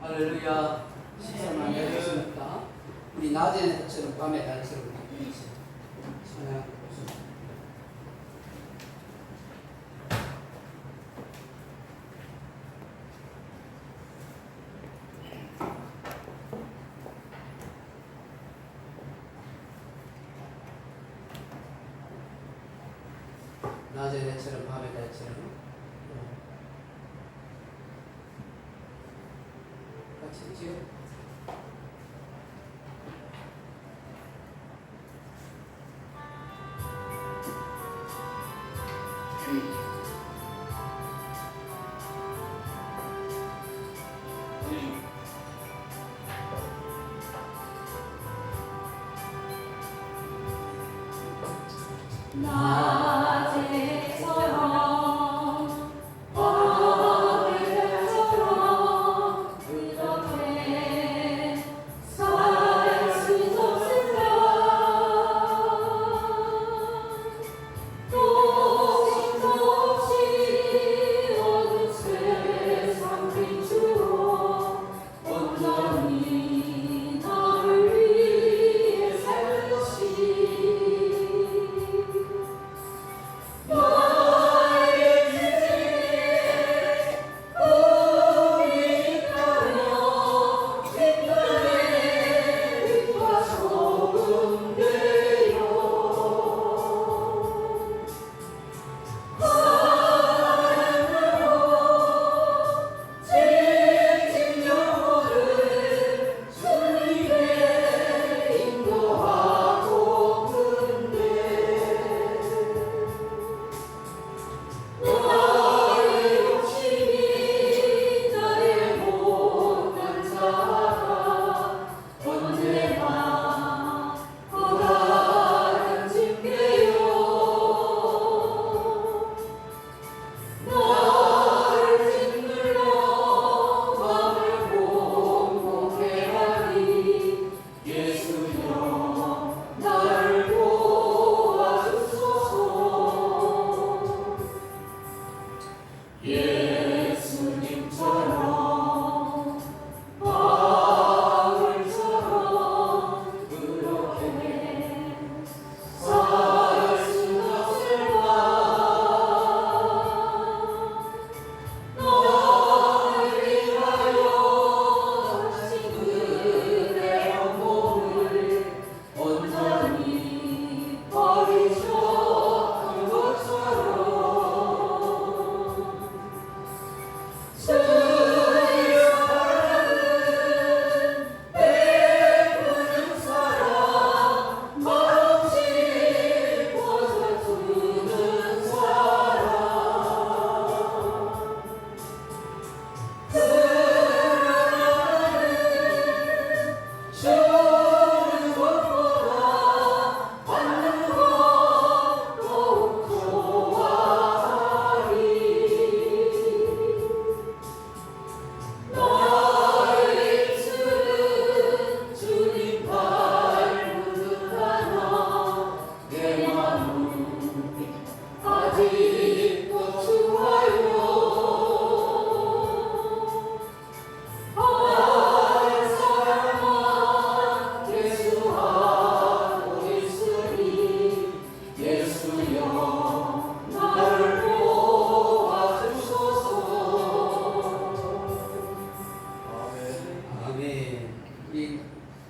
할렐루야. 시선만 해주십니까? 우리 낮에는 해처럼 밤에 달처럼 찬양하고 있습니다. 낮에 해처럼 밤에 달처럼 같이 지어.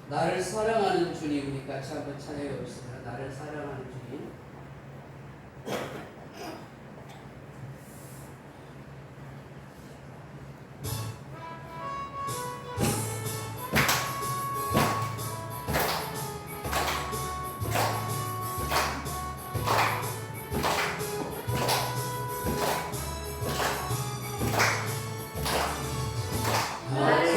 나를 사랑하는 주님, 우리 같이 한번 찬양해 봅시다. 나를 사랑하는 주님. 나를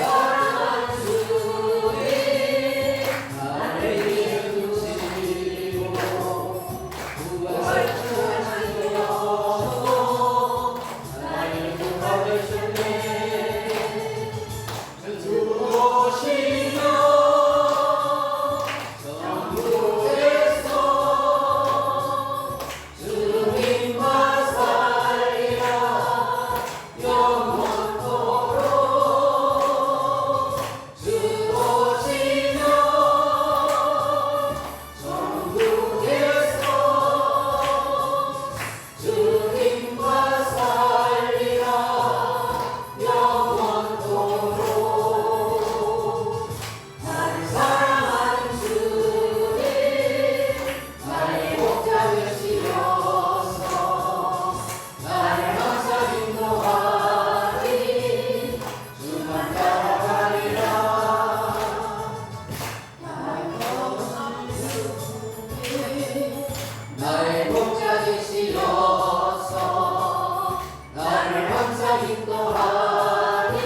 인도하니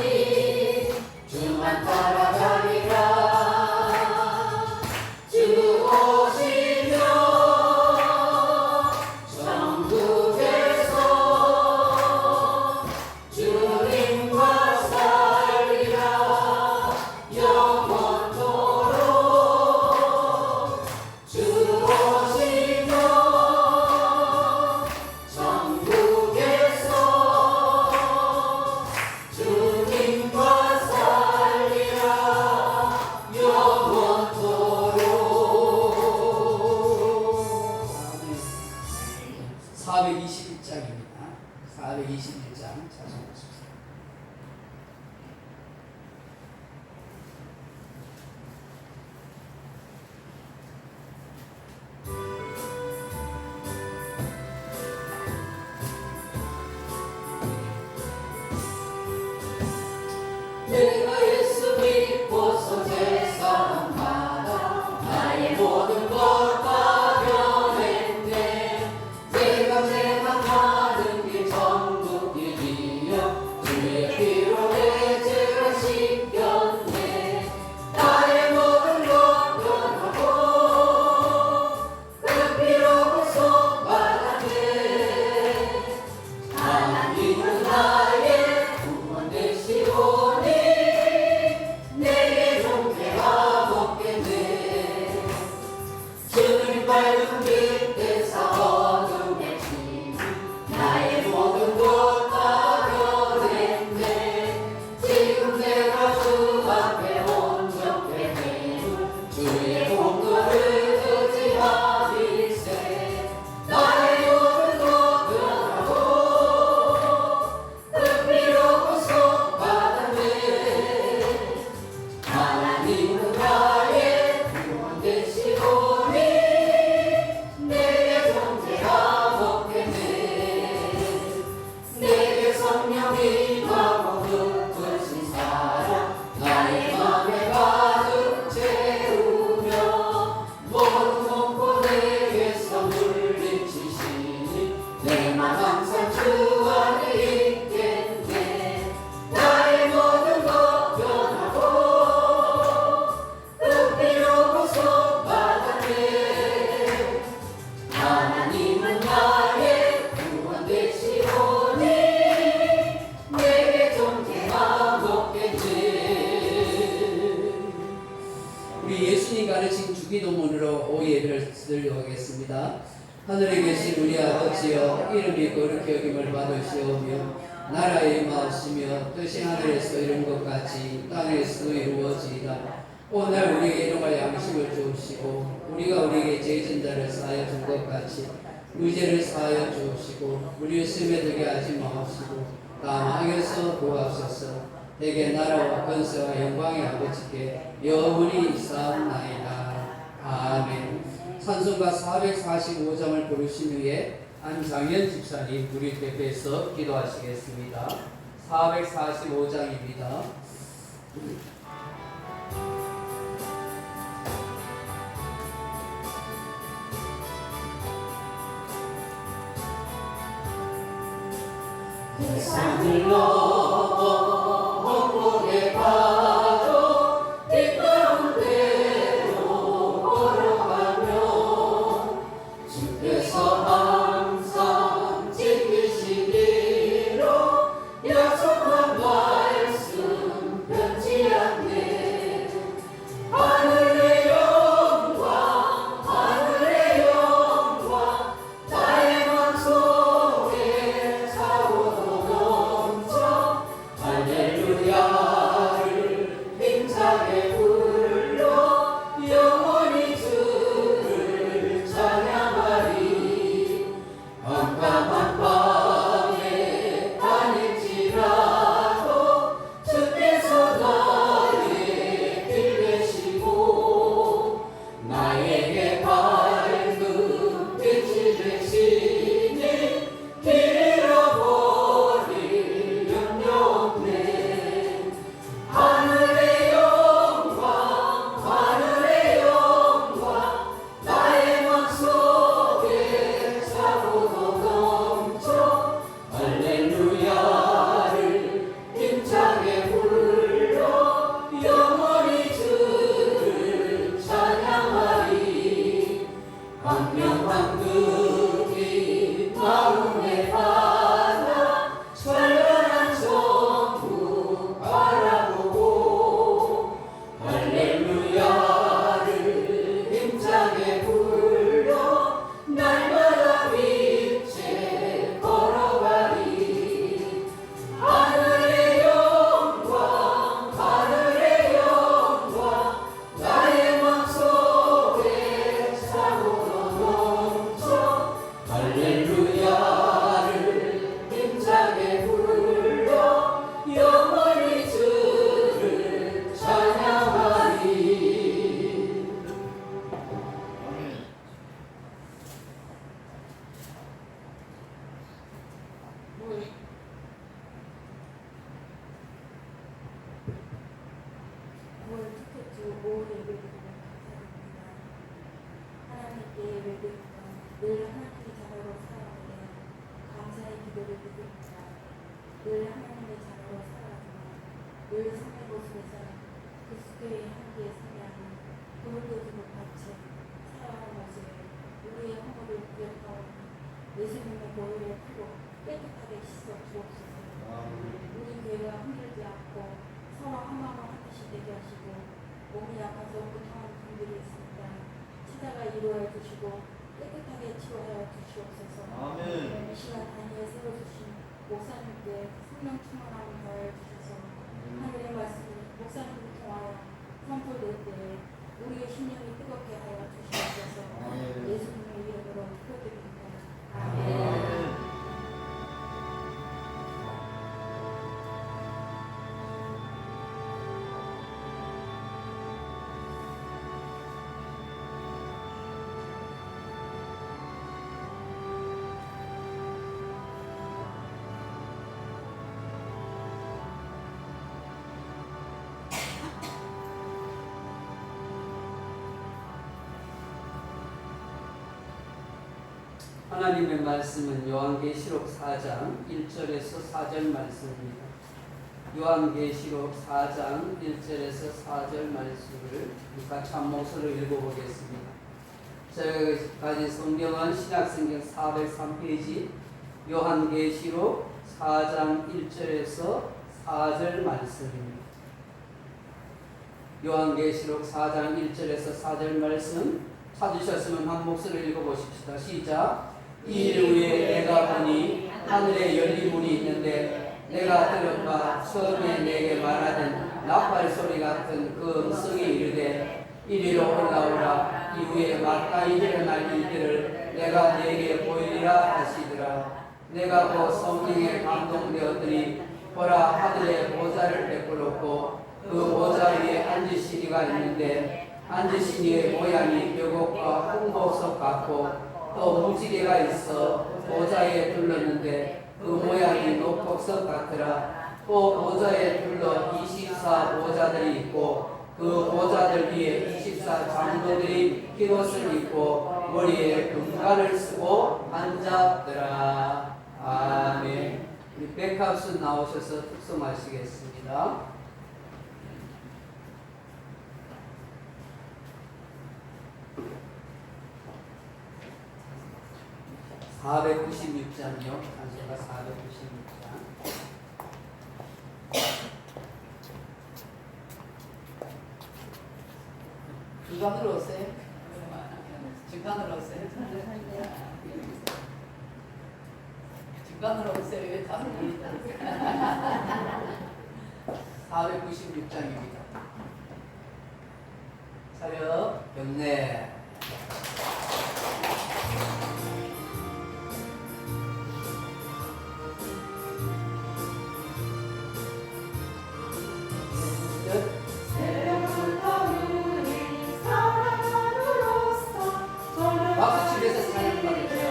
주만 따라가리라. 주 오시면 천국에서 주님과 살리라. 영원토록 주 오시면 천국에서 주님과 살리라. 영원토록. 421장입니다. 421장 찾아보십시오. 내가 예수 믿고서 세상 받아 나의 모든 것 다 변했네. 내가 가는 길 전부 길이여 주의 피로 내 죄를 씻겼네. 나의 모든 것 변하고 그 피로 구속받았네. 하나님은 나의 구원 되시오니 내게 종대가 먹겠네. 주님 밝은 빛에서 어둠의 짐 나의 모든 것 다 변했네. 지금 내가 주 앞에 온전히 되는 주의 공로를 의지하리세. 나의 모든 것 변하고 그 피로 구속받았네. 하나님은 나의 구원 되시오니 내게 존재가 먹겠네. 내게 성령이 임하고 깊으신 사랑 나의 맘에 가득 채우며 모든 공포 내게서 물리치시니 내 맘 항상 주 안에 있겠네. 나의 모든 것 변하고 그 피로 구속받았네. 하나님은 나의 구원 되시오니 내게 존재가 먹겠네. 우리 예수님 가르친 주기도문으로 오예를 드리겠습니다. 하늘에 계신 우리 아버지여, 이름이 거룩히 여김을 받으시오며 나라의 임하시며 뜻이 하늘에서 이룬 것 같이 땅에서도 이루어지이다. 오늘 우리에게 일용할 양식을 주옵시고 우리가 우리에게 죄진 자를 사하여 준 것 같이 우리 죄를 사하여 주옵시고 우리를 시험에 들게 하지 마옵시고 다만 악에서 구하옵소서. 내게 나라와 권세와 영광의 아버지께 영원히 있사옵나이다. 아멘. 찬송가 445장을 부르신 후에 안장현 집사님 우리 대표해서 기도하시겠습니다. 445장입니다. 세상을 넘어 홍콩에 가도 뒷가운데로 걸어가며 주께서 항상 지키시기로 약속한 말씀 변치 않네. 하늘의 영광 하늘의 영광 나의 맘속에 차오르 넘쳐 달려 좋은 예배를 드리며 감사드립니다. 하나님께 예배드리며 늘 하나님의 자녀로 살아가게 감사의 기도를 드립니다. 늘 하나님의 자녀로 살아가며 늘 삶의 모습에서 그리스도의 향기에 참여하는 거룩해지고 같이 살아가는 모습에 우리의 허물을 기억하오니 예수님의 보혈의 피로 깨끗하게 씻어 주옵소서. 우리 교회가 흔들지 않고 서로 한 마음 한 뜻이 되게 하시고 몸이 약해서 고통하는 분들이 있습니다. 치자가 이루어 주시고 깨끗하게 치료하여 주시옵소서. 아멘. 이 시간 다니엘 세워주신 목사님께 성령 충만함을 더하여 주셔서 하늘의 말씀이 목사님을 통하여 선포될 때에 우리의 심령이 뜨겁게 하여 주시옵소서. 예수님의 이름으로 기도드립니다. 아멘. 하나님의 말씀은 요한계시록 4장 1절에서 4절 말씀입니다. 요한계시록 4장 1절에서 4절 말씀을 같이 한 목소리로 읽어보겠습니다. 제가 가진 성경은 신약성경 403페이지 요한계시록 4장 1절에서 4절 말씀입니다. 요한계시록 4장 1절에서 4절 말씀 찾으셨으면 한 목소리로 읽어보십시다. 시작. 이일 후에 내가 보니 하늘에 열린 문이 있는데 내가 들은 바 처음에 내게 말하던 나팔 소리 같은 그 음성이 이르되 이리로 올라오라. 이후에 마땅히 일어날 일들을 내가 네게 보이리라 하시더라. 내가 그 성령에 감동되었더니 보라, 하늘에 보좌를 베풀었고 그 보좌 위에 앉으시니가 있는데 앉으신 이의 모양이 묘곡과 홍보석 같고 또 무지개가 있어 보좌에 둘렀는데 그 모양이 녹복석 같더라. 또 보좌에 둘러 24 보좌들이 있고 그 보좌들 위에 24 장로들이 흰옷을 입고 머리에 금관을 쓰고 앉았더라. 아멘. 우리 백합순 나오셔서 특송하시겠습니다. 496장이요. 단서가 496장. 중간으로 오세요. 중간으로 오세요. 중간으로 오세요. 왜 다른 분이 496장입니다. 차렷, 경례. 박수 치면서 찬양 받으세요.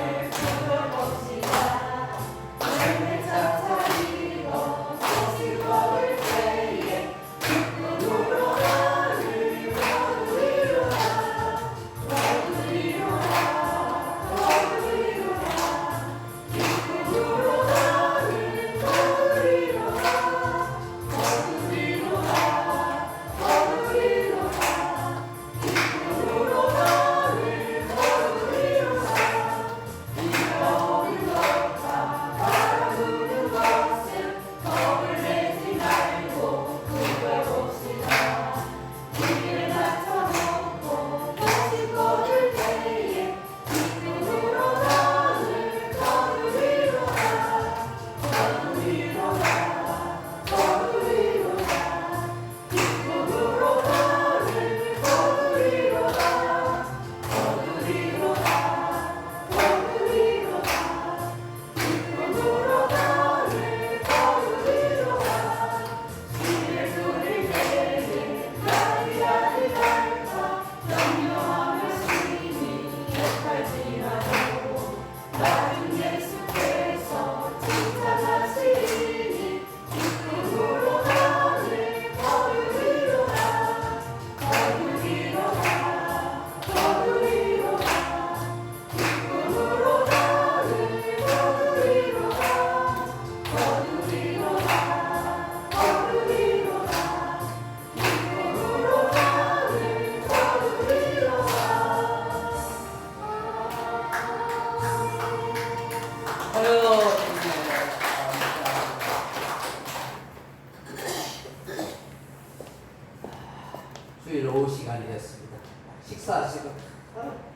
주일 오후 시간이 됐습니다. 식사하시고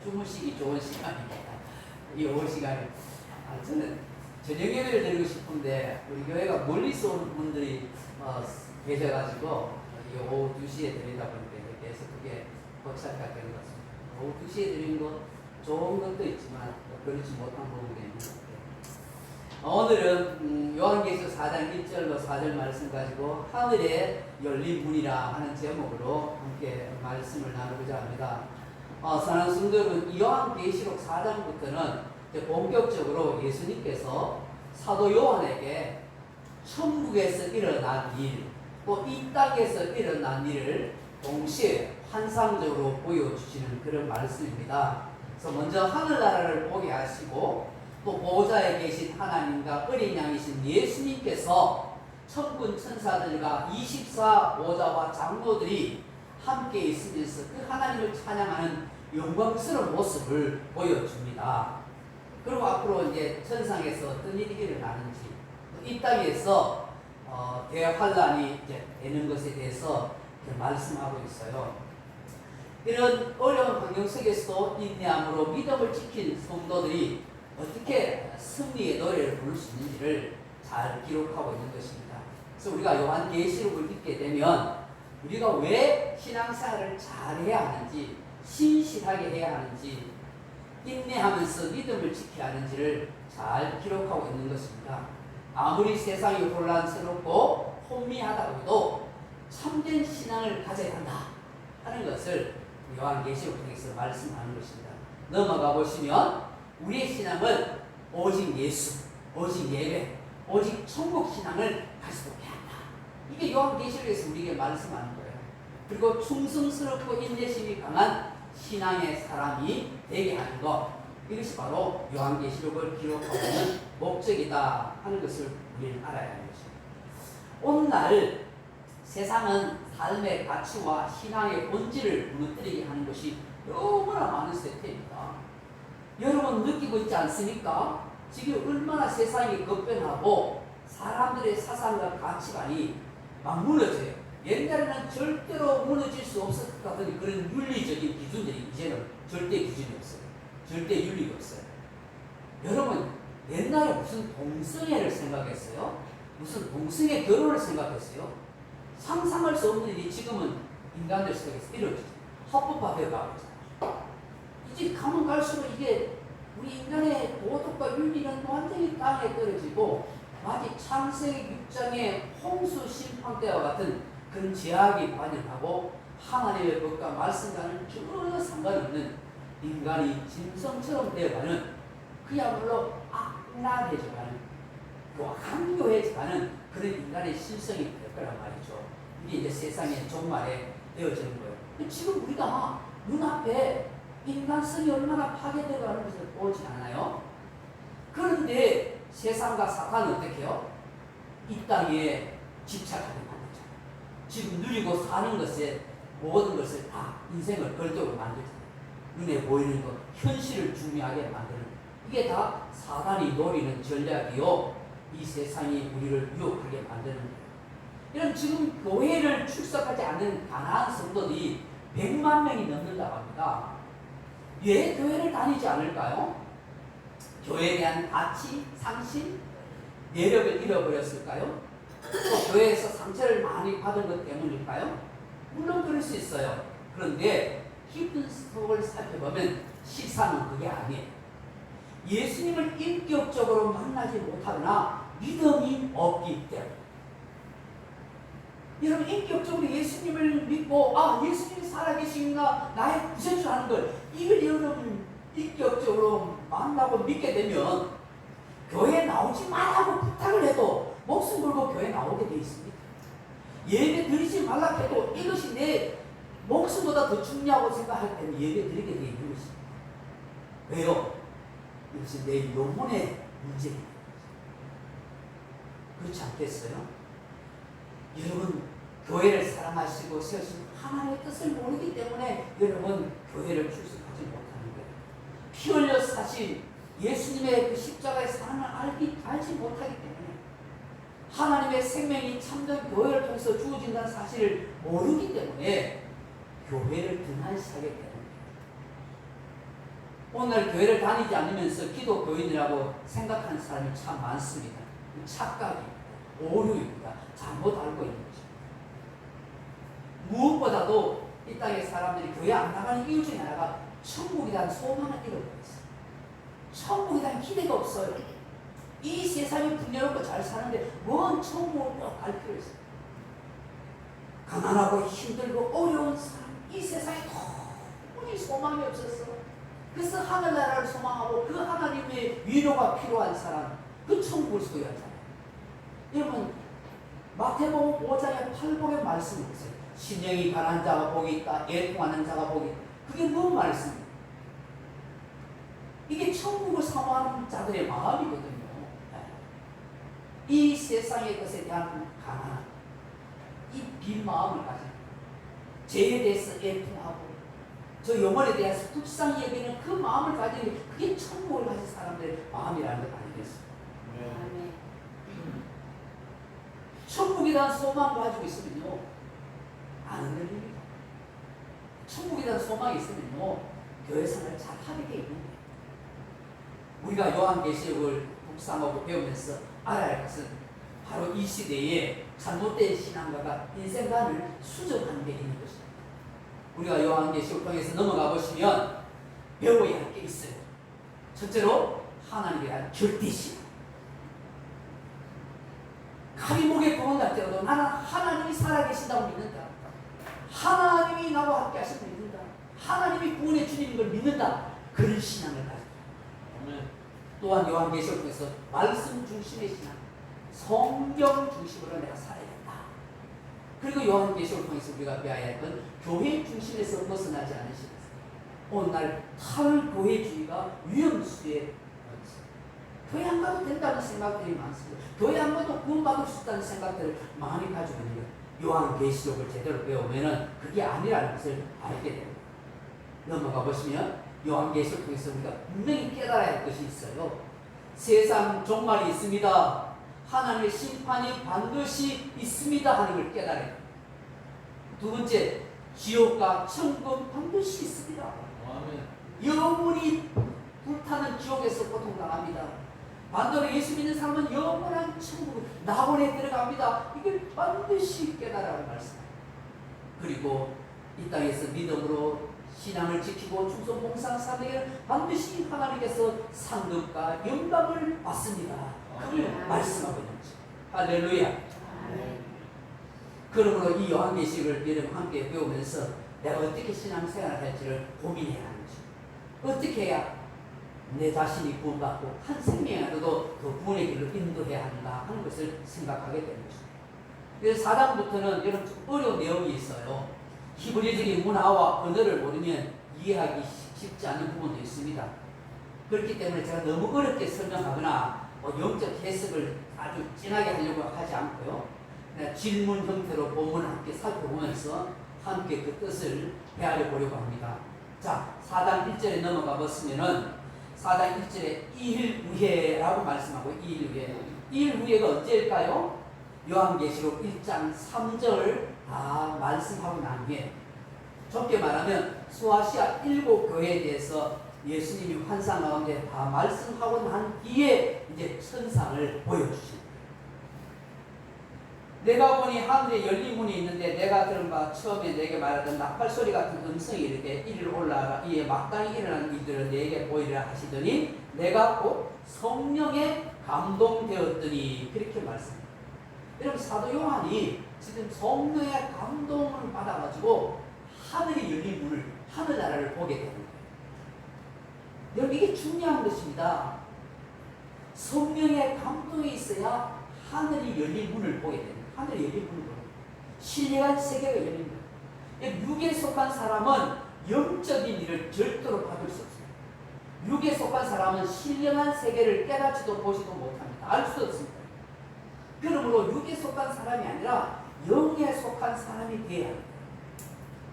주무시기 좋은 시간입니다. 이 오후 시간에 저는 저녁 예배를 드리고 싶은데 우리 교회가 멀리서 오는 분들이 계셔가지고 이 오후 2시에 드리다 보니까 계속 그게 고착화 된 것 같습니다. 오후 2시에 드리는 거 좋은 것도 있지만 그렇지 못한 부분이 있는 것 같아요. 오늘은 요한계시록 4장 1절로 4절 말씀 가지고 하늘에 열린 문이라 하는 제목으로 함께 말씀을 나누고자 합니다. 사랑하는 성도 여러분, 이 요한계시록 4장부터는 본격적으로 예수님께서 사도 요한에게 천국에서 일어난 일, 또 이 땅에서 일어난 일을 동시에 환상적으로 보여주시는 그런 말씀입니다. 그래서 먼저 하늘나라를 보게 하시고 또 보호자에 계신 하나님과 어린 양이신 예수님께서 천군 천사들과 24 보호자와 장로들이 함께 있으면서 그 하나님을 찬양하는 영광스러운 모습을 보여줍니다. 그리고 앞으로 이제 천상에서 어떤 일이 일어나는지, 이 땅에서 대환란이 이제 되는 것에 대해서 말씀하고 있어요. 이런 어려운 환경 속에서도 인내함으로 믿음을 지킨 성도들이 어떻게 승리의 노래를 부를 수 있는지를 잘 기록하고 있는 것입니다. 그래서 우리가 요한계시록을 읽게 되면 우리가 왜 신앙생활을 잘해야 하는지, 신실하게 해야 하는지, 인내하면서 믿음을 지켜야 하는지를 잘 기록하고 있는 것입니다. 아무리 세상이 혼란스럽고 혼미하다고도 참된 신앙을 가져야 한다 하는 것을 요한계시록 통해서 말씀하는 것입니다. 넘어가 보시면 우리의 신앙은 오직 예수, 오직 예배, 오직 천국 신앙을 가지고 해야 한다. 이게 요한계시록에서 우리에게 말씀하는 거예요. 그리고 충성스럽고 인내심이 강한 신앙의 사람이 되게 하는 것, 이것이 바로 요한계시록을 기록하고 있는 목적이다 하는 것을 우리는 알아야 하는 것입니다. 오늘날 세상은 삶의 가치와 신앙의 본질을 무너뜨리게 하는 것이 너무나 많은 세태입니다. 여러분 느끼고 있지 않습니까? 지금 얼마나 세상이 급변하고 사람들의 사상과 가치관이 막 무너져요. 옛날에는 절대로 무너질 수 없을 것 같은 그런 윤리적인 기준들이 이제는 절대 기준이 없어요. 절대 윤리가 없어요. 여러분 옛날에 무슨 동성애를 생각했어요? 무슨 동성애 결혼을 생각했어요? 상상할 수 없는 일이 지금은 인간들 속에서 이루어지죠. 합법화되어 가고 있잖아요. 이제 가면 갈수록 이게 우리 인간의 도덕과 윤리는 완전히 땅에 떨어지고 마치 창세기 6장의 홍수 심판 때와 같은 그런 제약이 관여하고 하나님의 법과 말씀과는 전혀 상관없는 인간이 짐승처럼 되어가는, 그야말로 악랄해져가는, 강교해져가는 그런 인간의 실성이 될 거란 말이죠. 이게 이제 세상의 종말에 되어지는 거예요. 지금 우리가 눈앞에 인간성이 얼마나 파괴되어가는 것을 보지 않아요? 그런데 세상과 사탄은 어떻게 해요? 이 땅에 집착하는 거죠. 지금 누리고 사는 것에 모든 것을 다 인생을 걸도록 만들잖아요. 눈에 보이는 것, 현실을 중요하게 만드는, 이게 다 사단이 노리는 전략이요, 이 세상이 우리를 유혹하게 만드는 거예요. 이런 지금 교회를 출석하지 않는 가난한 성도들이 100만 명이 넘는다고 합니다. 왜 교회를 다니지 않을까요? 교회에 대한 가치, 상심, 매력을 잃어버렸을까요? 또 교회에서 상처를 많이 받은 것 때문일까요? 물론 그럴 수 있어요. 그런데 깊은 속을 살펴보면 실상은 그게 아니에요. 예수님을 인격적으로 만나지 못하거나 믿음이 없기 때문에. 여러분 인격적으로 예수님을 믿고 예수님이 살아계시나 나의 구세주라는 걸, 이걸 여러분 인격적으로 만나고 믿게 되면 교회에 나오지 말라고 부탁을 해도 목숨 걸고 교회에 나오게 돼 있습니다. 예배 드리지 말라 해도 이것이 내 목숨보다 더 중요하고 생각할 때는 예배 드리게 돼 있는 것입니다. 왜요? 이것이 내 영혼의 문제입니다. 그렇지 않겠어요? 여러분 교회를 사랑하시고 세우신 하나님의 뜻을 모르기 때문에 여러분 교회를 출석하지 못하는 거예요. 피 흘려 사신 예수님의 그 십자가의 사랑을 알지 못하기 때문에, 하나님의 생명이 참된 교회를 통해서 주어진다는 사실을 모르기 때문에 교회를 등한시하게 되는 거예요. 오늘 교회를 다니지 않으면서 기독교인이라고 생각하는 사람이 참 많습니다. 착각입니다. 오류입니다. 잘못 알고 있는 거죠. 무엇보다도 이 땅의 사람들이 교회 안 나가는 이유 중에 하나가 천국에 대한 소망을 잃어버렸어요. 천국에 대한 기대가 없어요. 이 세상이 풍요롭고 잘 사는데 뭔 천국을 꼭 갈 필요 있어요. 가난하고 힘들고 어려운 사람, 이 세상에 도무지 소망이 없었어. 그래서 하늘나라를 소망하고 그 하나님의 위로가 필요한 사람, 그 천국을 소유하잖아요. 여러분, 마태복음 5장의 8복의 말씀이 있어요. 심령이 가난한 자가 복이 있다, 애통하는 자가 복이 있다. 그게 뭔 말씀이에요? 이게 천국을 사모하는 자들의 마음이거든요. 이 세상의 것에 대한 가난, 이 빈 마음을 가지고 죄에 대해서 애통하고 저 영혼에 대해서 불쌍히 여기는 그 마음을 가지고, 그게 천국을 가진 사람들의 마음이라는 것 아니겠습니까? 아멘. 천국에 대한 소망을 가지고 있으면요, 안 흔들립니다. 천국에 대한 소망이 있으면요, 교회 생활을 잘 하게 돼 있는 거예요. 우리가 요한계시록을 묵상하고 배우면서 알아야 할 것은 바로 이 시대에 잘못된 신앙가가 인생관을 수정하는 데 있는 것입니다. 우리가 요한계시록 통해서 넘어가 보시면 배워야 할 게 있어요. 첫째로 하나님에 대한 절대신앙. 칼이 목에 부어날지라도 나는 하나님이 살아계신다고 믿는다. 하나님이 나와 함께 하심을 믿는다. 하나님이 구원해 주님인 걸 믿는다. 그런 신앙을 가지고. 또한 요한계시록 통해서 말씀 중심의 신앙, 성경 중심으로 내가 살아야겠다. 그리고 요한계시록 통해서 우리가 배워야 할 건 교회 중심에서 벗어나지 않으시면서 오늘날 탈교회주의가 위험수에 교회 안 가도 된다는 생각들이 많습니다. 교회 안 가도 구원받을 수 있다는 생각들을 많이 가지고 있는 거예요. 요한계시록을 제대로 배우면 그게 아니라는 것을 알게 됩니다. 넘어가 보시면 요한계시록 통해서 우리가 분명히 깨달아야 할 것이 있어요. 세상 종말이 있습니다. 하나님의 심판이 반드시 있습니다 하는 걸 깨달아야 합니다. 두 번째, 지옥과 천국은 반드시 있습니다. 영원히 불타는 지옥에서 고통당합니다. 반대로 예수 믿는 사람은 영원한 천국, 낙원에 들어갑니다. 이걸 반드시 깨달아야 말씀입니다. 그리고 이 땅에서 믿음으로 신앙을 지키고 충성 봉사하는 사람에게는 반드시 하나님께서 상급과 영광을 받습니다. 그걸 말씀하고 있는 거죠. 할렐루야. 그러므로 이 요한계시록을 여러분 함께 배우면서 내가 어떻게 신앙생활을 할지를 고민해야 하는 거죠. 어떻게 해야 내 자신이 구원받고 한 생명이라도 그 구원의 길로 인도해야 한다 하는 것을 생각하게 되는 것입니다. 그래서 4장부터는 여러분 좀 어려운 내용이 있어요. 히브리적인 문화와 언어를 모르면 이해하기 쉽지 않은 부분도 있습니다. 그렇기 때문에 제가 너무 어렵게 설명하거나 영적 해석을 아주 진하게 하려고 하지 않고요. 질문 형태로 본문을 함께 살펴보면서 함께 그 뜻을 헤아려 보려고 합니다. 자, 4장 1절에 넘어가 봤으면은 4장 1절에 2일 후에라고 말씀하고 2일 후에. 2일 후에가 언제일까요? 요한계시록 1장 3절 다 말씀하고 난 후에, 좁게 말하면 소아시아 7교회에 대해서 예수님이 환상 가운데 다 말씀하고 난 뒤에 이제 천상을 보여주십니다. 내가 보니 하늘에 열린 문이 있는데 내가 들은 바 처음에 내게 말하던 나팔소리 같은 음성이 이르되 이리로 올라가라. 이에 마땅히 일어나는 일들을 내게 보이리라 하시더니 내가 곧 성령에 감동되었더니 그렇게 말씀합니다. 여러분, 사도 요한이 지금 성령의 감동을 받아가지고 하늘이 열린 문을, 하늘나라를 보게 되는 거예요. 여러분, 이게 중요한 것입니다. 성령의 감동이 있어야 하늘이 열린 문을 보게 됩니다. 하늘이 열린 문을 보게 됩니다. 신령한 세계가 열린 거예요. 육에 속한 사람은 영적인 일을 절대로 받을 수 없어요. 육에 속한 사람은 신령한 세계를 깨닫지도 보지도 못합니다. 알 수 없습니다. 그러므로 육에 속한 사람이 아니라 영에 속한 사람이 되어야 합니다.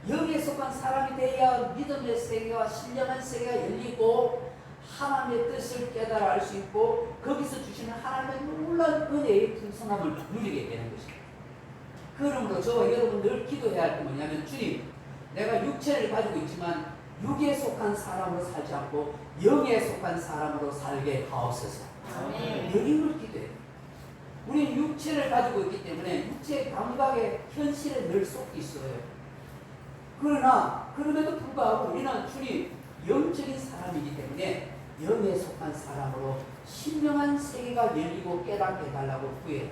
영에 속한 사람이 되어야 믿음의 세계와 신령한 세계가 열리고 하나님의 뜻을 깨달아 알 수 있고 거기서 주시는 하나님의 놀라운 은혜의 풍성함을 누리게 되는 것입니다. 그러므로 저와 여러분 늘 기도해야 할 게 뭐냐면, 주님, 내가 육체를 가지고 있지만 육에 속한 사람으로 살지 않고 영에 속한 사람으로 살게 하옵소서. 영임을 기도해요. 우리는 육체를 가지고 있기 때문에 육체의 감각의 현실에 늘 속해 있어요. 그러나 그럼에도 불구하고 우리는 주님 영적인 사람이기 때문에 영에 속한 사람으로 신령한 세계가 열리고 깨닫게 해달라고 구해요.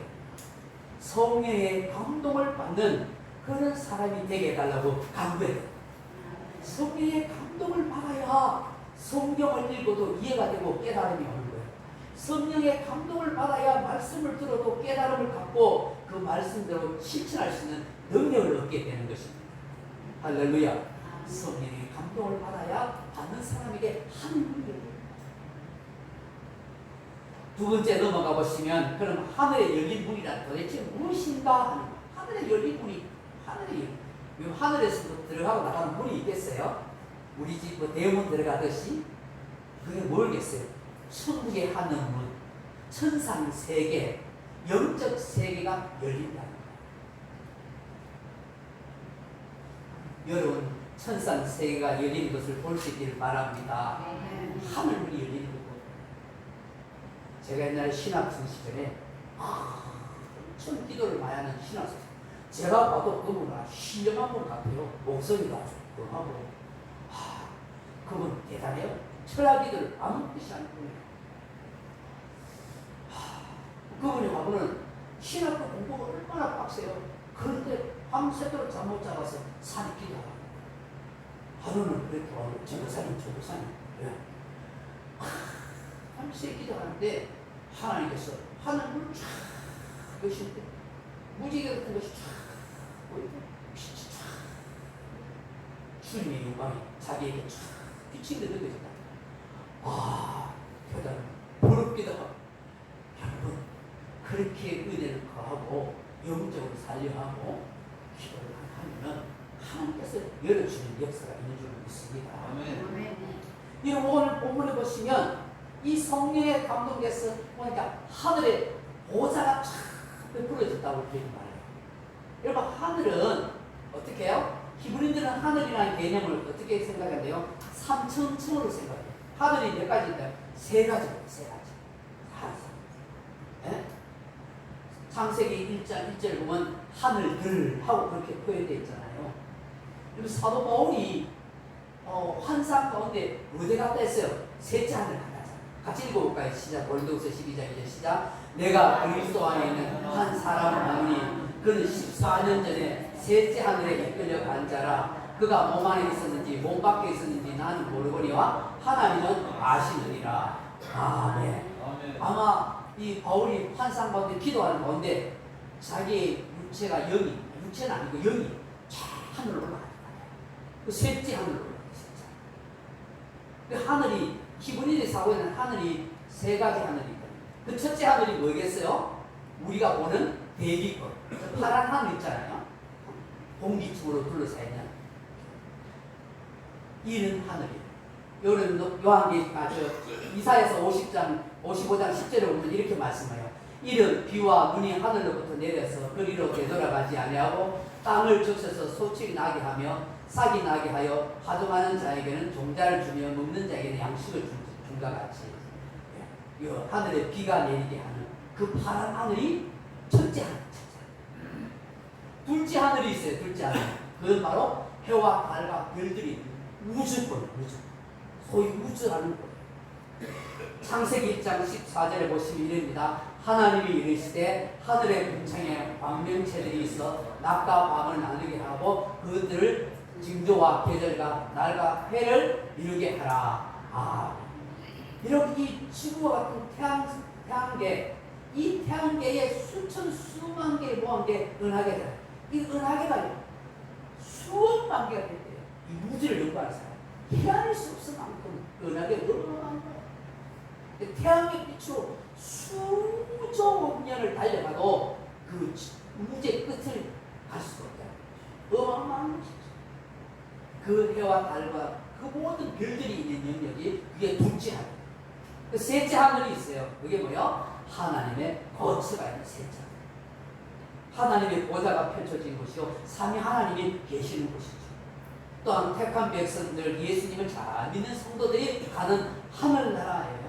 성령의 감동을 받는 그런 사람이 되게 해달라고 간구해요. 성령의 감동을 받아야 성경을 읽어도 이해가 되고 깨달음이 오는 거예요. 성령의 감동을 받아야 말씀을 들어도 깨달음을 갖고 그 말씀대로 실천할 수 있는 능력을 얻게 되는 것입니다. 할렐루야. 성령의 감동을 받아야 받는 사람에게 하늘이 열려요. 두 번째 넘어가 보시면 그럼 하늘에 열린 문이란 도대체 무엇인가 하는 거예요. 하늘에 열린 문이 하늘에서 들어가고 나가는 문이 있겠어요? 우리 집 뭐 대문 들어가듯이 그게 뭘겠어요? 천국의 하늘 문, 천상 세계, 영적 세계가 열린다는 거예요. 여러분 천상 세계가 열리는 것을 볼 수 있기를 바랍니다. 하늘 문이 열리는 거고. 제가 옛날에 신학생 시절에 엄청 기도를 많이 하는 신학생. 제가 봐도 그분 신령한 분 같아요. 목소리가 아주 강하고 그분 대단해요. 철학이들 아무 뜻이 안 보여요. 그분이 와보는 신학교 공부가 얼마나 빡세요. 그런데 밤새도록 잠 못 자봐서 산에 기도하고 하루는 그렇게 와요. 전도사님 왜? 밤새 기도하는데 하나님께서 하늘을 쫙 여실 때 무지개 같은 것이 쫙 보이고 빛이 쫙 주님의 영광이 자기에게 쫙 빛이 느껴진다. 대단 부럽기도 하고 여러분 그렇게 은혜를 거하고 영적으로 살려하고 기도를 하면 하나님께서 열어주는 역사가 있는 줄 믿습니다. 이런 오늘 본문에 보시면 이 성령의 감동에서 보니까 하늘에 보좌가 쫙 베풀어졌다고 그렇게 말해요. 여러분 하늘은 어떻게 해요? 히브리인들은 하늘이라는 개념을 어떻게 생각한대요? 3층으로 생각해요. 하늘이 몇 가지인가요? 세 가지. 네? 창세기 1절 보면 하늘들 하고 그렇게 표현되어 있잖아요. 그리고 사도 바울이 환상 가운데 어디 갔다 했어요? 셋째 하늘 갔다 했어요. 같이 읽어볼까요? 시작. 고린도후서 12장 이제 시작. 내가 그리스도 안에 있는 한 사람을 아노니 그는 14년 전에 셋째 하늘에 이끌려 간 자라. 그가 몸 안에 있었는지 몸 밖에 있었는지 나는 모르거니와 하나님은 아시느니라. 아멘. 아마 이 바울이 환상 가운데 기도하는 가운데 자기의 육체가 육체는 아니고 영이 하늘로 올라가요. 그 셋째 하늘로 올라가요. 그 하늘이 히브리인의 사고에는 하늘이 세 가지 하늘이 있거든요. 그 첫째 하늘이 뭐겠어요? 우리가 보는 대기권, 파란 하늘 있잖아요. 공기층으로 둘러싸여 있는 이런 하늘이에요. 요는 이사야서 55장 10절에 보면 이렇게 말씀해요. 이는 비와 눈이 하늘로부터 내려서 그리로 되돌아가지 아니하고 땅을 적셔서 소출이 나게 하며 싹이 나게 하여 하동하는 자에게는 종자를 주며 먹는 자에게는 양식을 준과 같이 이 하늘에 비가 내리게 하는 그 파란 하늘이 첫째 하늘. 둘째 하늘이 있어요. 둘째 하늘. 그건 바로 해와 달과 별들이 우주권, 소위 우주라는 것. 창세기 1장 14절에 보시면 이릅니다. 하나님이 이르시되 하늘의 궁창에 광명체들이 있어 낮과 밤을 나누게 하고 그들을 징조와 계절과 날과 해를 이루게 하라. 이렇게 이 지구와 같은 태양계, 이 태양계에 수천 수만 개의 무한계 은하계들, 이 은하계가 수억만 개가 됐대요. 이 우주를 연구하는 사람 헤아릴 수 없을 만큼 은하계가 어마어마한 거예요. 태양의 빛으로 수조 년을 달려가도 그 우주의 끝을 갈 수가 없다. 어마어마한 것이죠. 그 해와 달과 그 모든 별들이 있는 영역이 그게 둘째 하늘. 그 셋째 하늘이 있어요. 그게 뭐요? 하나님의 거처가 있는 셋째 하늘. 하나님의 보좌가 펼쳐진 곳이요, 삼위 하나님이 계시는 곳이죠. 또한 택한 백성들, 예수님을 잘 믿는 성도들이 가는 하늘나라예요.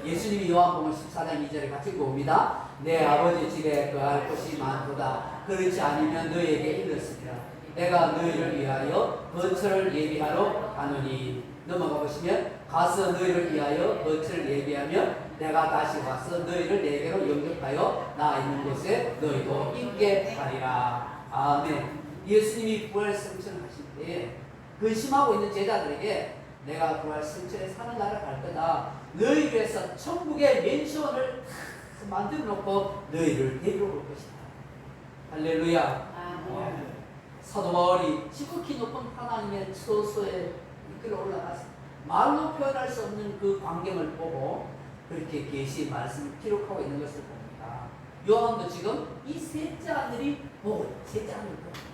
예수님이 요한복음 14장 2절에 같이 봅니다. 내 아버지 집에 거할 곳이 많도다. 그렇지 않으면 너에게 이르렀으리라. 내가 너희를 위하여 거처를 예비하러 가노니. 넘어가 보시면 가서 너희를 위하여 거처를 예비하며 내가 다시 와서 너희를 내게로 영접하여 나 있는 곳에 너희도 있게 하리라. 아멘. 예수님이 부활 승천하실 때 근심하고 있는 제자들에게 내가 부활 승천에 사는 날을 갈 거다. 너희를 위해서 천국의 맨션을 만들어 놓고 너희를 데리러 올 것이다. 할렐루야. 사도 바울이 지극히 높은 하나님의 처소에 이끌어 올라가서 말로 표현할 수 없는 그 광경을 보고 그렇게 계시 말씀을 기록하고 있는 것을 봅니다. 요한도 지금 이 셋째 하늘이 보고 셋째 하늘을 봅니다.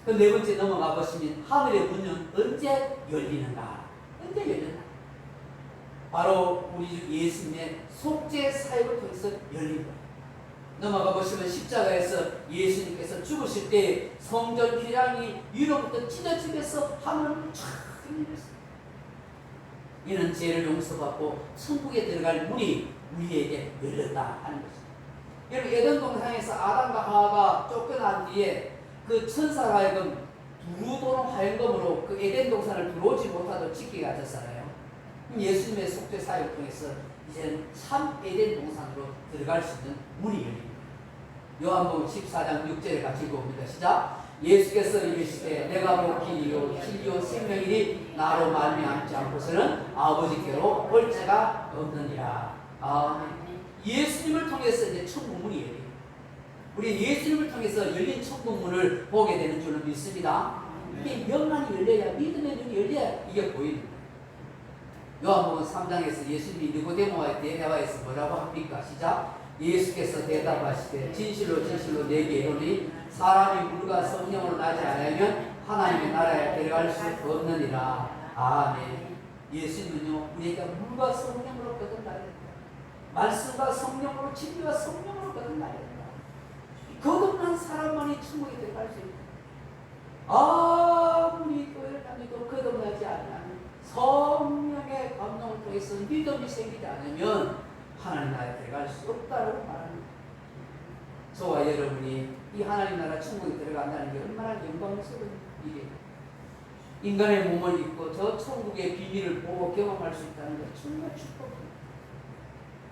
그 네 번째 넘어가 보시면 하늘의 문은 언제 열리는가? 언제 열리는가? 바로 우리 주 예수님의 속죄 사역을 통해서 열린 거예요. 넘어가 보시면 십자가에서 예수님께서 죽으실 때 성전 휘랑이 위로부터 찢어지면서 하늘을 쫙 열렸어요. 이는 죄를 용서받고 천국에 들어갈 문이 우리에게 열렸다 하는 것입니다. 여러분 에덴 동산에서 아담과 하와가 쫓겨난 뒤에 그 천사가 하여금 두루도는 화염검으로 그 에덴 동산을 들어오지 못하도록 지키게 하셨잖아요. 예수님의 속죄 사역을 통해서 이제는 참 에덴 동산으로 들어갈 수 있는 문이 열립니다. 요한복음 14장 6절에 같이 봅니다. 시작. 예수께서 이르시되 내가 곧 길이요 진리요 생명이니 나로 말미암지 않고서는 아버지께로 올 자가 없느니라. 아멘. 예수님을 통해서 이제 천국 문이 열립니다. 우리 예수님을 통해서 열린 천국 문을 보게 되는 줄로 믿습니다. 이게 영안이 열려야, 믿음의 눈이 열려야 이게 보입니다. 요한복음 3장에서 예수님이 니고데모와의 대화에서 뭐라고 합니까? 시작. 예수께서 대답하시되 진실로 진실로 내게 이르노니 사람이 물과 성령으로 나지 않으면 하나님의 나라에 들어갈 수 없느니라. 아멘. 예수님은요 우리가 물과 성령으로 거듭나야 된다. 말씀과 성령으로, 진리와 성령으로 거듭나야 된다. 거듭난 사람만이 천국에 들어갈 수 있다. 아무리 교회를 다니도 거듭나지 않으면 성령의 감동을 통해서 믿음이 생기지 않으면 하나님 나라에 들어갈 수 없다고 말합니다. 저와 여러분이 이 하나님 나라 천국에 들어간다는 게 얼마나 영광스러운 일이에요. 인간의 몸을 입고 저 천국의 비밀을 보고 경험할 수 있다는 것 정말 축복입니다.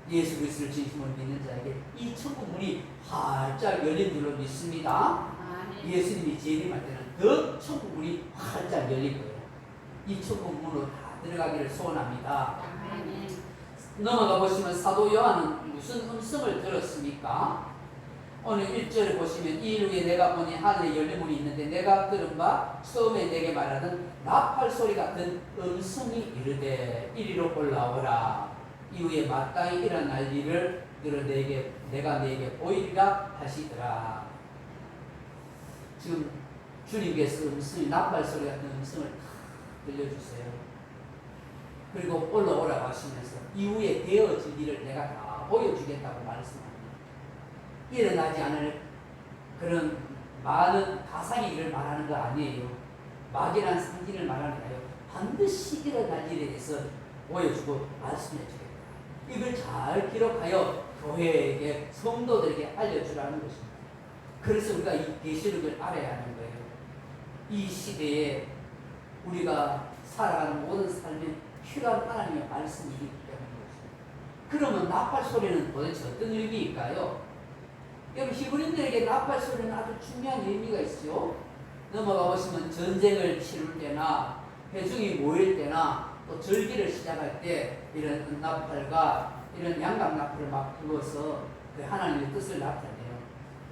예수 그리스도를 진심으로 믿는 자에게 이 천국 문이 활짝 열린 줄로 믿습니다. 예수님이 재림할 때는 더 천국 문이 활짝 열릴 거예요. 이 천국 문으로 다 들어가기를 소원합니다. 넘어가 보시면 사도 요한은 무슨 음성을 들었습니까? 오늘 1절에 보시면 이 일후에 내가 보니 하늘에 열린 문이 있는데 내가 들은 바 처음에 내게 말하던 나팔 소리 같은 음성이 이르되 이리로 올라오라. 이후에 마땅히 일어날 일을 내가 내게 보이리라 하시더라. 지금 주님께서 음성이 나팔 소리 같은 음성을 다 들려주세요. 그리고 올라오라고 하시면서 이후에 되어질 일을 내가 다 보여주겠다고 말씀합니다. 일어나지 않을 그런 많은 가상의 일을 말하는 거 아니에요. 막연한 상징을 말하는 게 아니에요. 반드시 일어날 일에 대해서 보여주고 말씀해 주겠다. 이걸 잘 기록하여 교회에게 성도들에게 알려주라는 것입니다. 그래서 우리가 이 계시록을 알아야 하는 거예요. 이 시대에 우리가 살아가는 모든 삶에 필요한 하나님의 말씀이기 때문입니다. 그러면 나팔 소리는 도대체 어떤 의미일까요? 여러분 히브리인들에게 나팔 소리는 아주 중요한 의미가 있죠. 넘어가 보시면 전쟁을 치를 때나 회중이 모일 때나 또 절기를 시작할 때 이런 나팔과 이런 양각 나팔을 막 불어서 그 하나님의 뜻을 나타내요.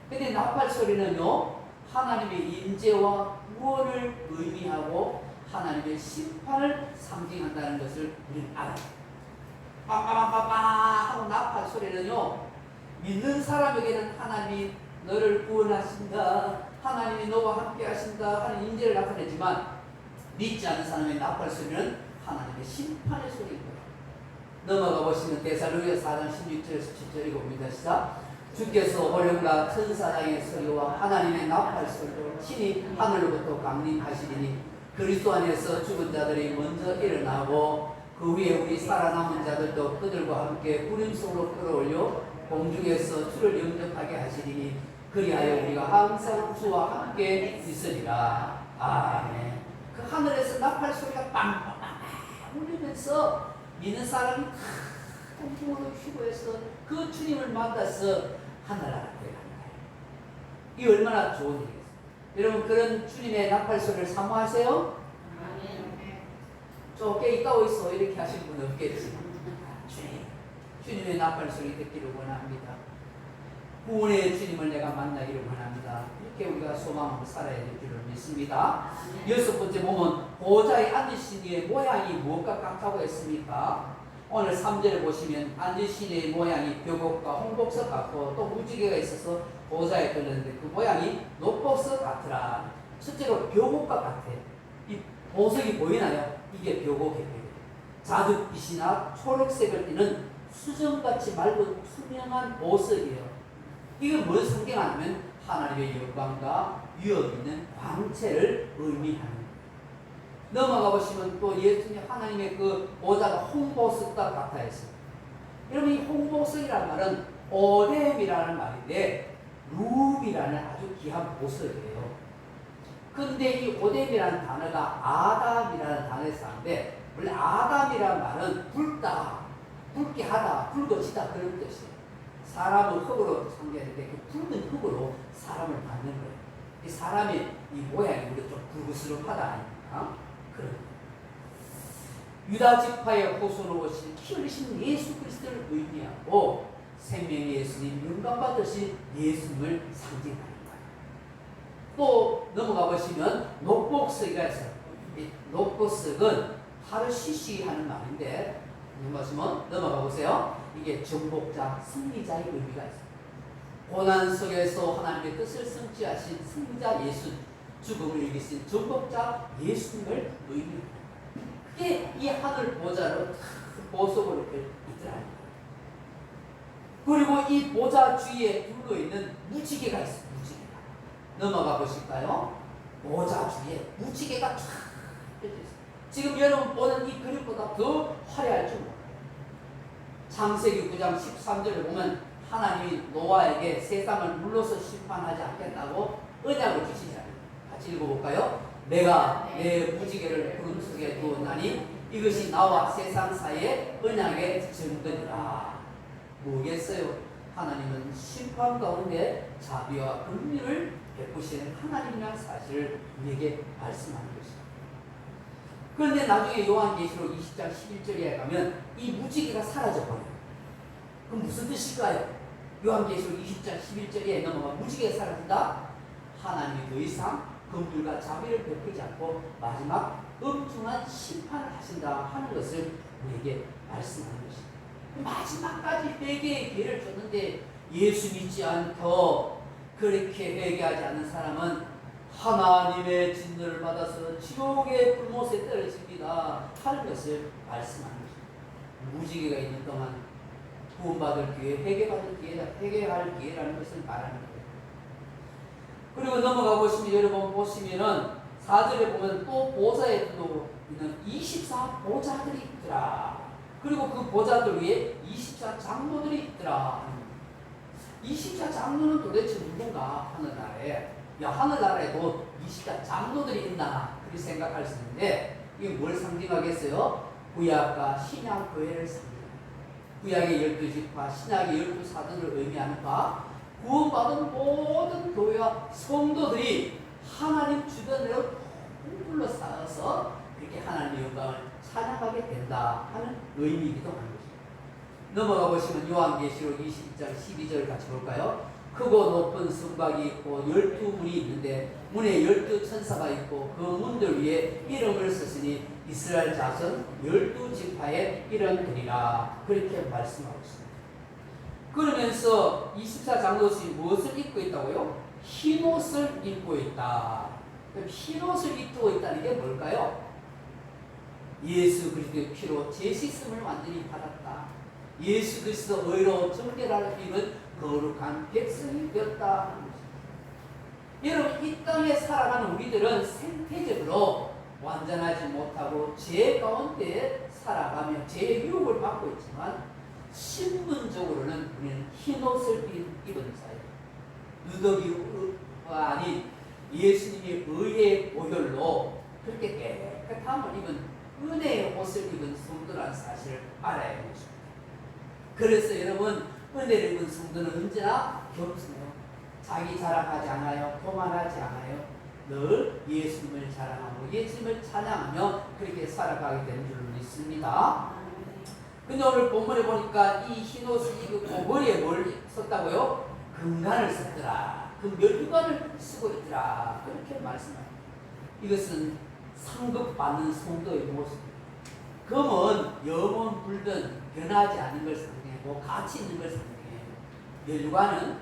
근데 나팔 소리는요 하나님의 인재와 구원을 의미하고 하나님의 심판을 상징한다는 것을 우리는 알아요. 빠빠빠빠빠 하고 나팔 소리는요 믿는 사람에게는 하나님이 너를 구원하신다, 하나님이 너와 함께 하신다 하는 인재를 나타내지만 믿지 않는 사람의 나팔 소리는 하나님의 심판의 소리인 거예요. 넘어가 보시면 데살로니가 4장 16절에서 17절에 봅니다. 시작. 주께서 호령과 천사장의 소리와 하나님의 나팔 소리로 친히 하늘로부터 강림하시리니 그리스도 안에서 죽은 자들이 먼저 일어나고 그 위에 우리 살아남은 자들도 그들과 함께 구름 속으로 끌어올려 공중에서 주를 영접하게 하시리니 그리하여 우리가 항상 주와 함께 있으리라. 아멘. 그 하늘에서 나팔 소리가 빵빵빵 울리면서 믿는 사람이 다 공중으로 휘고해서 그 주님을 만나서 하늘나라에 가는 거예요. 이 얼마나 좋은 일이겠어요. 여러분 그런 주님의 나팔 소리를 사모하세요? 좁게 있다고 있어 이렇게 하실 분 없겠지. 주님의 나팔 소리 듣기를 원합니다. 구원의 주님을 내가 만나기를 원합니다. 이렇게 우리가 소망으로 살아야 될 줄을 믿습니다. 여섯 번째 보면 보좌에 앉으신 이의 모양이 무엇과 같다고 했습니까? 오늘 3절에 보시면 앉으신 이의 모양이 벽옥과 홍복석 같고 또 무지개가 있어서 보좌에 걸렸는데 그 모양이 녹복석 같으라. 첫째로 벽옥과 같아. 이 보석이 보이나요? 이게 벽옥이에요. 자줏빛이나 초록색을 띠는 수정같이 맑은 투명한 보석이에요. 이건 뭘 상징하냐면 하나님의 영광과 위엄 있는 광채를 의미하는 거예요. 넘어가 보시면 또 예수님 하나님의 그 보좌가 홍보석과 같아 했어요. 여러분 이 홍보석이라는 말은 오렘이라는 말인데 루비라는 아주 귀한 보석이에요. 근데 이 오뎀이라는 단어가 아담이라는 단어에서 나는데 원래 아담이라는 말은 붉다, 붉게 하다, 붉어지다 그런 뜻이에요. 사람을 흙으로 상대하는데 그 붉은 흙으로 사람을 만든 거예요. 이 사람의 이 모양이 우리가 좀 붉으스름하다 아닙니까? 그런 거예요. 유다 지파의 후손으로 오신 피 흘리신 예수 그리스도를 의미하고 생명의 예수님 영광 받으신 예수님을 상징하는 거예요. 또 넘어가 보시면 녹복석이가 있어요. 이 녹복석은 하루 쉬쉬 하는 말인데 넘어가 보세요. 이게 정복자, 승리자의 의미가 있어요. 고난 속에서 하나님의 뜻을 성취하신 승리자 예수, 죽음을 이기신 정복자 예수님을 의미합니다. 그게 이 하늘 보좌로 보석으로 있더라. 그리고 이 보좌 주위에 둘러 있는 무지개가 있어요. 무지개가. 넘어가 보실까요? 보좌 주위에 무지개가 쫙 펴져 있어요. 지금 여러분 보는 이 그림보다 더 화려할 줄 몰라요. 창세기 9장 13절을 보면 하나님이 노아에게 세상을 물로서 심판하지 않겠다고 언약을 주시잖아요. 같이 읽어볼까요? 내가 내 무지개를 구름 속에 두었나니 이것이 나와 세상 사이에 언약의 증거니라. 뭐겠어요? 하나님은 심판 가운데 자비와 긍휼을 베푸시는 하나님이라는 사실을 우리에게 말씀하는 것입니다. 그런데 나중에 요한계시록 20장 11절에 가면 이 무지개가 사라져버려요. 그럼 무슨 뜻일까요? 요한계시록 20장 11절에 넘어가 무지개가 사라진다? 하나님이 더 이상 긍휼과 자비를 베풀지 않고 마지막 엄중한 심판을 하신다 하는 것을 우리에게 말씀하는 것입니다. 마지막까지 회개의 기회를 줬는데 예수 믿지 않고 그렇게 회개하지 않는 사람은 하나님의 진노를 받아서 지옥의 불못에 떨어집니다 하는 것을 말씀하는 것입니다. 무지개가 있는 동안 구원받을 기회, 회개받을 기회다, 회개할 기회라는 것을 말하는 거예요. 그리고 넘어가 보시면 여러분 보시면은 4절에 보면 또 보좌에 있는 24보좌들이 있더라. 그리고 그 보좌들 위에 24장로들이 있더라. 24장로는 도대체 누군가 하늘나라에, 야 하늘나라에도 24장로들이 있나 그렇게 생각할 수 있는데 이게 뭘 상징하겠어요? 구약과 신약 교회를 상징합니다. 구약의 12지파, 신약의 12사도를 의미하는 바 구원받은 모든 교회와 성도들이 하나님 주변으로 둘러싸여서 이렇게 하나님의 영광을 찬양하게 된다 하는 의미이기도 합니다. 넘어가 보시면 요한계시록 22장 12절 같이 볼까요? 크고 높은 성곽이 있고 12문이 있는데 문에 12천사가 있고 그 문들 위에 이름을 쓰시니 이스라엘 자손 12지파의 이름들이라 그렇게 말씀하고 있습니다. 그러면서 24장로들이 무엇을 입고 있다고요? 흰옷을 입고 있다. 흰옷을 입고 있다는 게 뭘까요? 예수 그리스도의 피로 죄 씻음을 완전히 받았다. 예수 그리스도 의로 정결하는 입은 거룩한 백성이 되었다 하는 것입니다. 여러분, 이 땅에 살아가는 우리들은 생태적으로 완전하지 못하고 죄 가운데 살아가며 죄의 유혹을 받고 있지만 신분적으로는 우리는 흰옷을 입은 자예요. 누더기가 아닌 예수님의 의의 보혈로 그렇게 깨끗함을 입은 은혜의 옷을 입은 성도라는 사실을 알아야 하는 것입니다. 그래서 여러분, 은혜를 입은 성도는 언제나 겸손해요. 자기 자랑하지 않아요. 교만하지 않아요. 늘 예수님을 자랑하고 예수님을 찬양하며 그렇게 살아가게 되는 줄로 믿습니다. 근데 오늘 본문에 보니까 이 흰옷을 입고 머리에 뭘 썼다고요? 금관을 썼더라. 그 멸류관을 쓰고 있더라. 그렇게 말씀합니다. 이것은 상급받는 성도의 모습입니다. 금은 영원 불든 변하지 않는 걸 상징하고 가치 있는 걸 상징해요. 멸류관은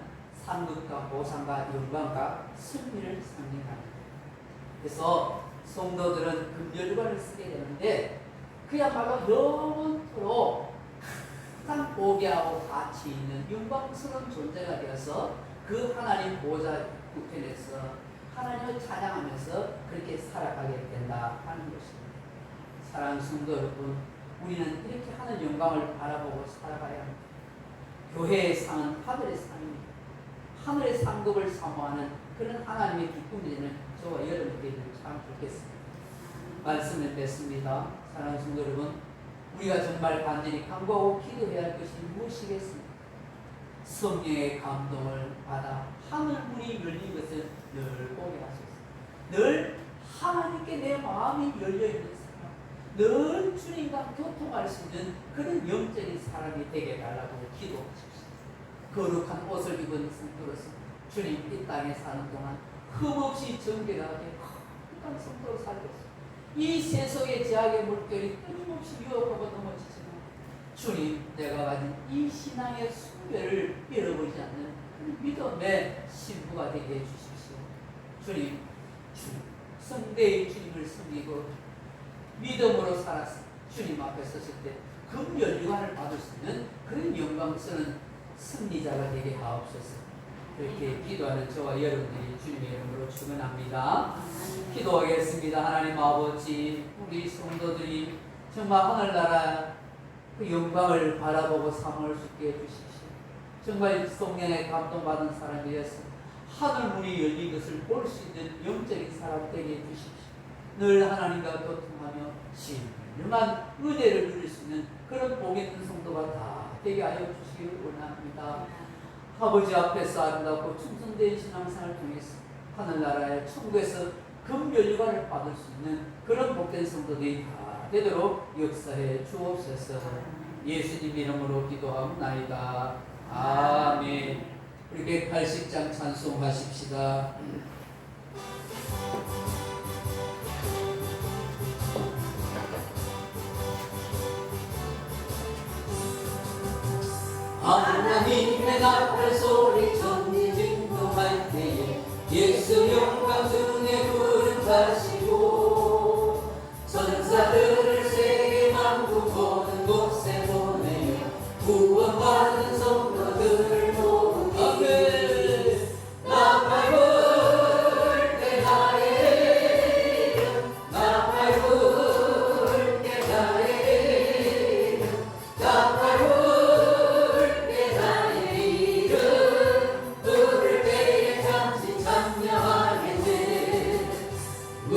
상급과 보상과 영광과 승리를 상징합니다. 그래서 성도들은 금멸류관을 쓰게 되는데 그야말로 영원토록 가장 보배하고 가치 있는 영광스러운 존재가 되어서 그 하나님 보좌 우편에서 하나님을 찬양하면서 그렇게 살아가게 된다 하는 것입니다. 사랑하는 성도 여러분, 우리는 이렇게 하는 영광을 바라보고 살아가야 합니다. 교회의 상은 하늘의 상입니다. 하늘의 상급을 사모하는 그런 하나님의 기쁨이 되는 저와 여러분에게 참 좋겠습니다. 말씀을 뵙습니다. 사랑하는 성도 여러분, 우리가 정말 간절히 간구하고 기도해야 할 것이 무엇이겠습니까? 성령의 감동을 받아 하늘 문이 열린 것을 늘 보게 하소서. 늘 하나님께 내 마음이 열려있는 사람, 늘 주님과 교통할 수 있는 그런 영적인 사람이 되게 달라고 기도하십시오. 거룩한 옷을 입은 성도로서 주님 이 땅에 사는 동안 흠없이 정결하게 거룩한 성도로 살겠습니다. 이 세속의 제약의 물결이 끊임없이 유혹하고 넘어지지만 주님, 내가 가진 이 신앙의 숭배를 잃어버리지 않는 믿음의 신부가 되게 해주십시오. 주님, 성대의 주님을 섬기고 믿음으로 살아서 주님 앞에 섰을 때 금연유관을 받을 수 있는 그런 영광스러운 승리자가 되게 하옵소서. 그렇게 기도하는 저와 여러분들이 주님의 이름으로 축원합니다. 기도하겠습니다. 하나님 아버지, 우리 성도들이 정말 하늘나라 그 영광을 바라보고 사모할 수 있게 해주십시오. 정말 성령에 감동받은 사람이 되어서 하늘 문이 열린 것을 볼 수 있는 영적인 사람 되게 해주십시오. 늘 하나님과 교통하며 신령한 은혜를 누릴 수 있는 그런 복 있는 성도가 다 되게 하여 주시기 원합니다. 아버지 앞에서 아름답고 충성된 신앙생활을 통해서 하늘나라의 천국에서 금멸류관을 받을 수 있는 그런 복된 성도들이 다 되도록 역사해 주옵소서. 예수님 이름으로 기도하옵나이다. 아멘. 우리 180장 찬송하십시다. 하나님의 나팔 소리 전진동할 때에 예수 영광 중에 부름하시고 천사들을 세계 만국 보는 곳에 보내요. 구원받은 성도들을 모으기를 나팔 불 때 나의 이름 나팔 불 때 나의 이름 나팔 불 무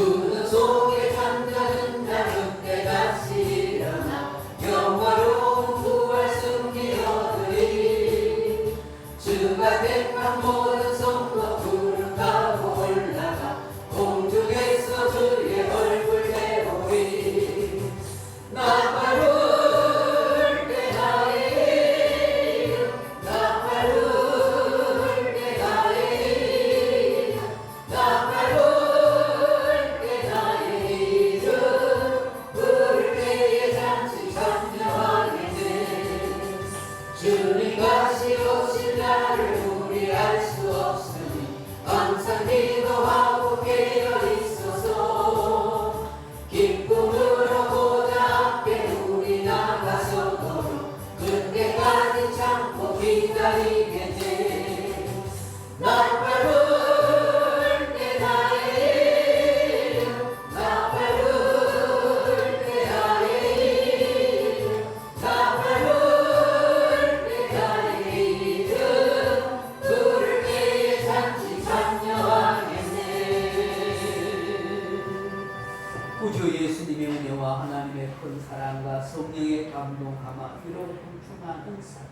은혜와 하나님의 큰 사랑과 성령의 감동함아 이로 충만한 사랑,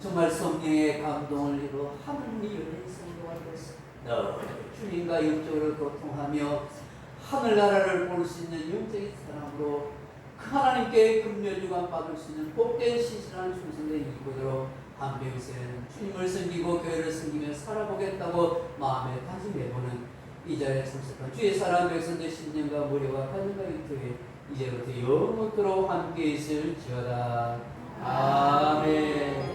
정말 성령의 감동을 이루 하늘이 열린 성도가 되었습니다. 주님과 영적으로 고통하며 하늘나라를 볼 수 있는 영적인 사랑으로 그 하나님께 금멸유관 받을 수 있는 복된 신실한 충성된 이구대로 한평생 주님을 섬기고 교회를 섬기며 살아보겠다고 마음에 다짐해보는 이 자리에 참석한 주의 사랑 백성들 신령과 무료와 가정과 유튜브에 이제부터 영원토록 함께 있을지어다. 아멘.